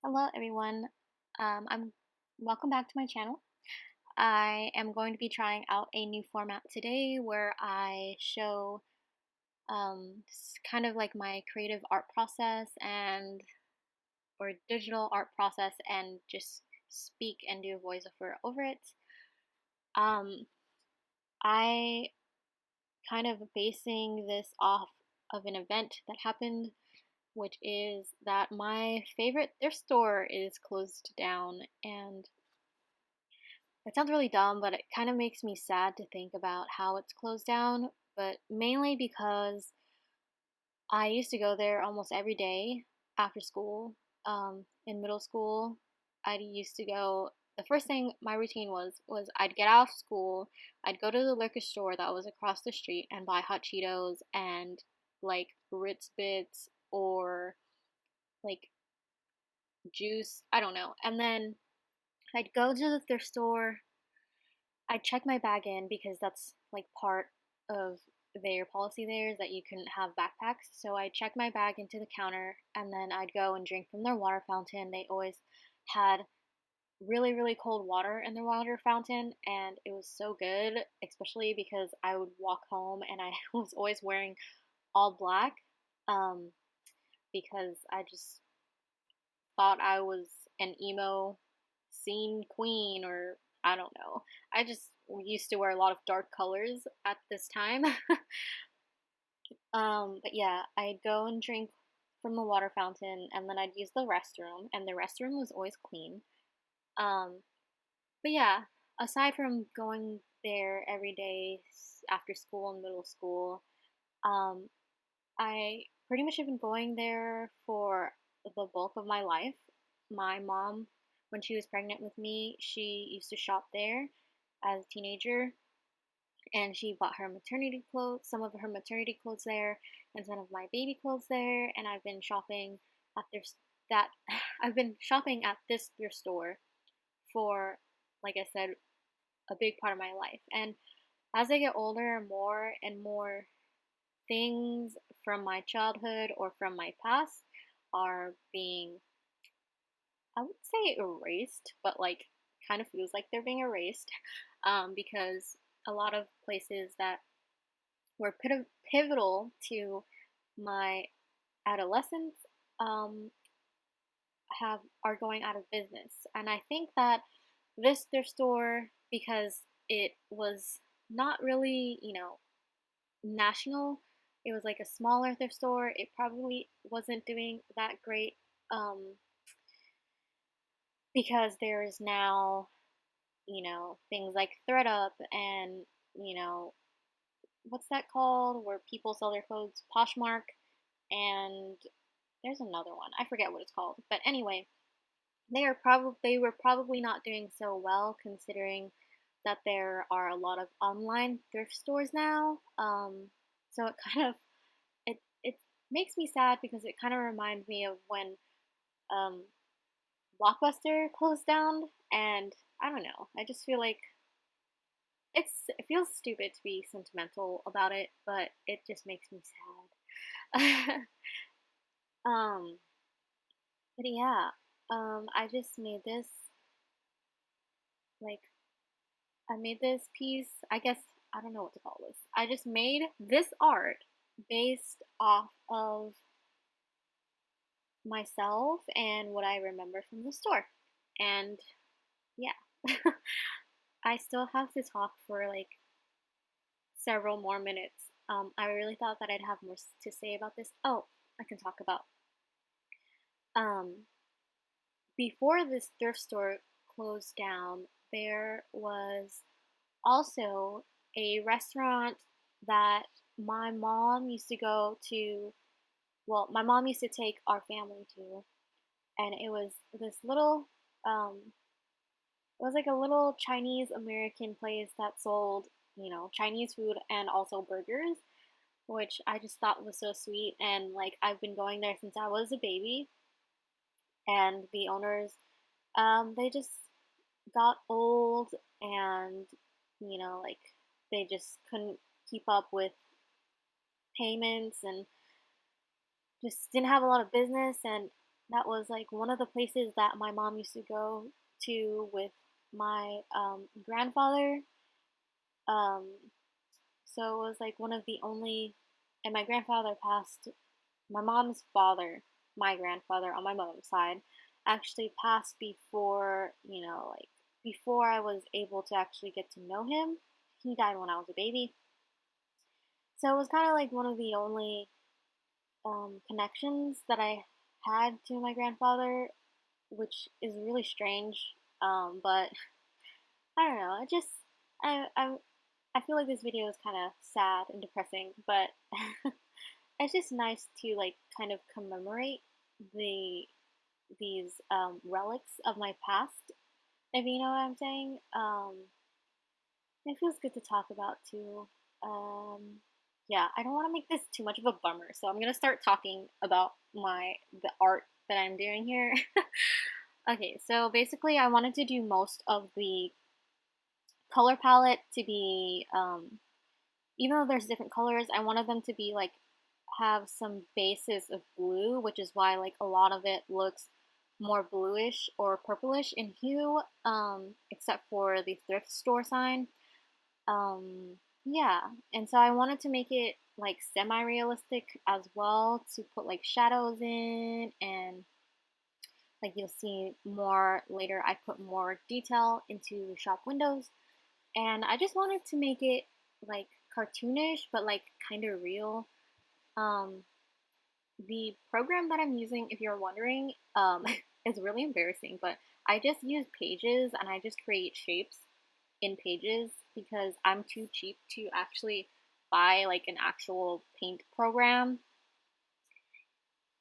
Hello, everyone. I'm welcome back to my channel. I am going to be trying out a new format today where I show kind of like my creative art process and or digital art process and just speak and do a voiceover over it. Um, I kind of basing this off of an event that happened, which is that my favorite thrift store is closed down. And it sounds really dumb, but it kind of makes me sad to think about how it's closed down, but mainly because I used to go there almost every day after school. In middle school, I used to go. The first thing my routine was I'd get out of school, I'd go to the liquor store that was across the street and buy hot Cheetos and like Ritz Bits or like juice, I don't know. And then I'd go to the thrift store. I check my bag in because that's like part of their policy there is that you couldn't have backpacks. So I check my bag into the counter and then I'd go and drink from their water fountain. They always had really, really cold water in their water fountain and it was so good, especially because I would walk home and I was always wearing all black um, because I just thought I was an emo scene queen or I don't know. I just used to wear a lot of dark colors at this time. But yeah, I'd go and drink from the water fountain and then I'd use the restroom and the restroom was always clean. Um, but yeah, aside from going there every day after school and middle school, um, I pretty much have been going there for the bulk of my life. My mom, when she was pregnant with me, she used to shop there as a teenager, and she bought her maternity clothes, some of her maternity clothes there, and some of my baby clothes there. And I've been shopping at this that I've been shopping at this thrift store for, like I said, a big part of my life. And as I get older, more and more things from my childhood or from my past are being, I would say, erased, but like kind of feels like they're being erased because a lot of places that were pivotal to my adolescence um, have are going out of business, and I think that this thrift store, because it was not really, national. It was like a smaller thrift store. It probably wasn't doing that great um, because there's now, things like ThreadUp and, you know, what's that called? Where people sell their clothes, Poshmark, and there's another one. I forget what it's called. But anyway, they were probably not doing so well considering that there are a lot of online thrift stores now. So it makes me sad because it kind of reminds me of when um, Blockbuster closed down, and I don't know. I just feel like it feels stupid to be sentimental about it, but it just makes me sad. um, but yeah, I just made this like I made this piece. I guess I don't know what to call this. I just made this art based off of myself and what I remember from the store. And yeah, I still have to talk for like several more minutes. I really thought that I'd have more to say about this. Oh, I can talk about. Um, Before this thrift store closed down, there was also a restaurant that my mom used to go to. Well, my mom used to take our family to, and it was this little. It was like a little Chinese American place that sold, Chinese food and also burgers, which I just thought was so sweet. And like I've been going there since I was a baby, and the owners, they just got old and, like they just couldn't keep up with payments and just didn't have a lot of business. And that was like one of the places that my mom used to go to with my grandfather. Um, so it was like one of the only, and my grandfather passed, my mom's father, my grandfather on my mom's side, actually passed before, like before I was able to actually get to know him. He died when I was a baby. So it was kind of like one of the only connections that I had to my grandfather, which is really strange. But I don't know. I feel like this video is kind of sad and depressing, but it's just nice to like kind of commemorate the these relics of my past, if you know what I'm saying. It feels good to talk about too. Um, yeah, I don't want to make this too much of a bummer, so I'm gonna start talking about the art that I'm doing here. Okay, so basically, I wanted to do most of the color palette to be, even though there's different colors, I wanted them to be like have some basis of blue, which is why like a lot of it looks more bluish or purplish in hue, except for the thrift store sign. Yeah, and so I wanted to make it like semi-realistic as well to put like shadows in, and like you'll see more later, I put more detail into the shop windows, and I just wanted to make it like cartoonish but like kind of real. Um, the program that I'm using, if you're wondering, is really embarrassing, but I just use Pages and I just create shapes in Pages because I'm too cheap to actually buy like an actual paint program.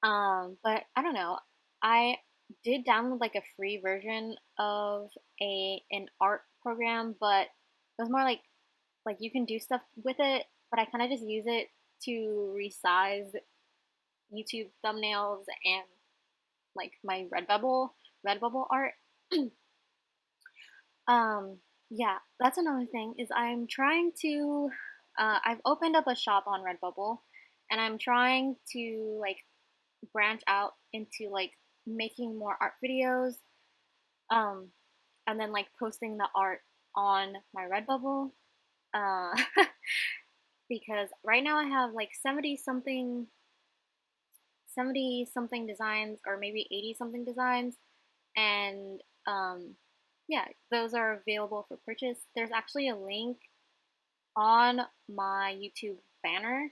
But I don't know. I did download like a free version of a an art program, but it was more like you can do stuff with it, but I kind of just use it to resize YouTube thumbnails and like my Redbubble art. um, yeah, that's another thing is I'm trying to I've opened up a shop on Redbubble, and I'm trying to like branch out into like making more art videos, um and then like posting the art on my Redbubble. Uh because right now I have like 70 something designs, or maybe 80 something designs, and yeah, those are available for purchase. There's actually a link on my YouTube banner,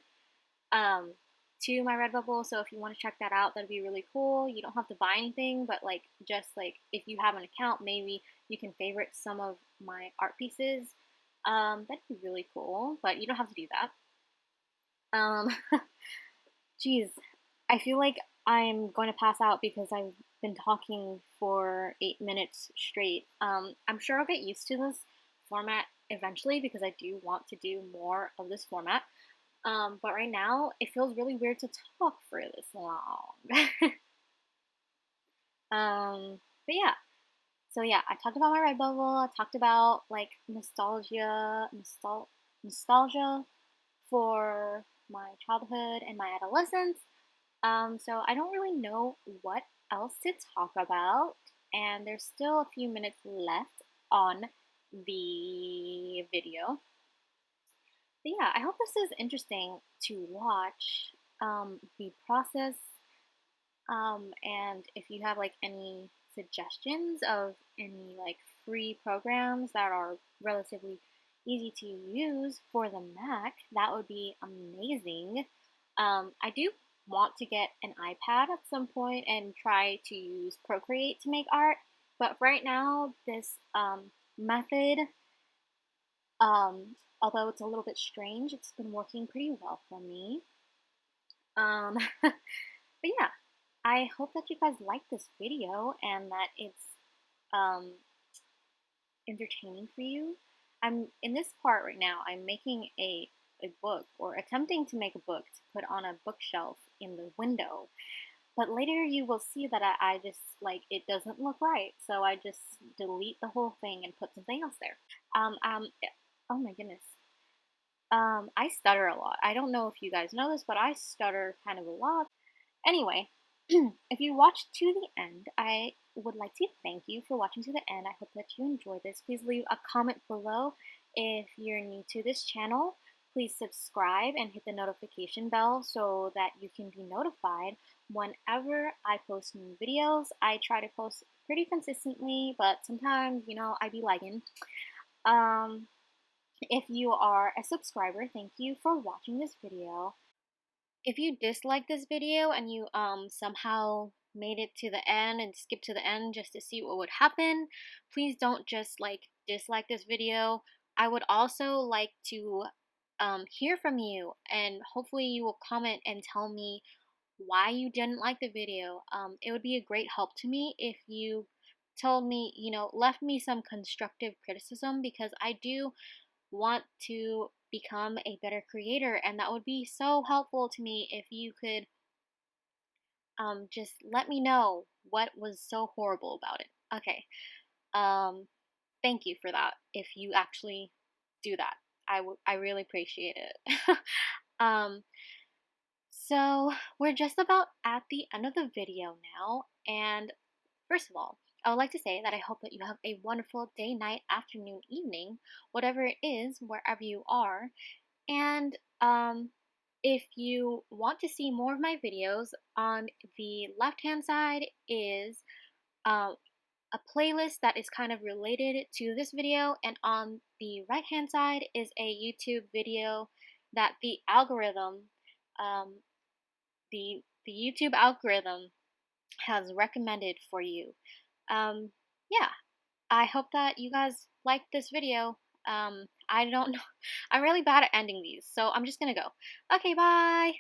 um, to my Redbubble. So if you want to check that out, that'd be really cool. You don't have to buy anything, but like just like if you have an account, maybe you can favorite some of my art pieces. That'd be really cool, but you don't have to do that. Geez, I feel like I'm going to pass out because I've been talking for 8 minutes straight. I'm sure I'll get used to this format eventually because I do want to do more of this format. But right now, it feels really weird to talk for this long. But yeah, so yeah, I talked about my Redbubble. I talked about like nostalgia for my childhood and my adolescence. So I don't really know what else to talk about, and there's still a few minutes left on the video. But yeah, I hope this is interesting to watch, the process, and if you have like any suggestions of any like free programs that are relatively easy to use for the Mac, that would be amazing. I do want to get an iPad at some point and try to use Procreate to make art, but right now, this method, although it's a little bit strange, it's been working pretty well for me. But yeah, I hope that you guys like this video and that it's um, entertaining for you. I'm in this part right now. I'm making a book, or attempting to make a book to put on a bookshelf in the window. But later you will see that I just like it doesn't look right, so I just delete the whole thing and put something else there. Um, um, oh my goodness. I stutter a lot. I don't know if you guys know this, but I stutter kind of a lot. Anyway, If you watched to the end, I would like to thank you for watching to the end. I hope that you enjoyed this. Please leave a comment below if you're new to this channel. Please subscribe and hit the notification bell so that you can be notified whenever I post new videos. I try to post pretty consistently, but sometimes, I be lagging. Um, if you are a subscriber, thank you for watching this video. If you dislike this video and you somehow made it to the end and skipped to the end just to see what would happen, please don't just like dislike this video. I would also like to hear from you, and hopefully you will comment and tell me why you didn't like the video. It would be a great help to me if you told me, left me some constructive criticism, because I do want to become a better creator, and that would be so helpful to me if you could just let me know what was so horrible about it. Okay. um Thank you for that. If you actually do that, I really appreciate it. um so we're just about at the end of the video now, and first of all, I would like to say that I hope that you have a wonderful day, night, afternoon, evening, whatever it is, wherever you are. And if you want to see more of my videos, on the left hand side is um, a playlist that is kind of related to this video, and on the right hand side is a YouTube video that um, the YouTube algorithm has recommended for you. Um, yeah, I hope that you guys liked this video. I don't know. I'm really bad at ending these, so I'm just gonna go. Okay, bye!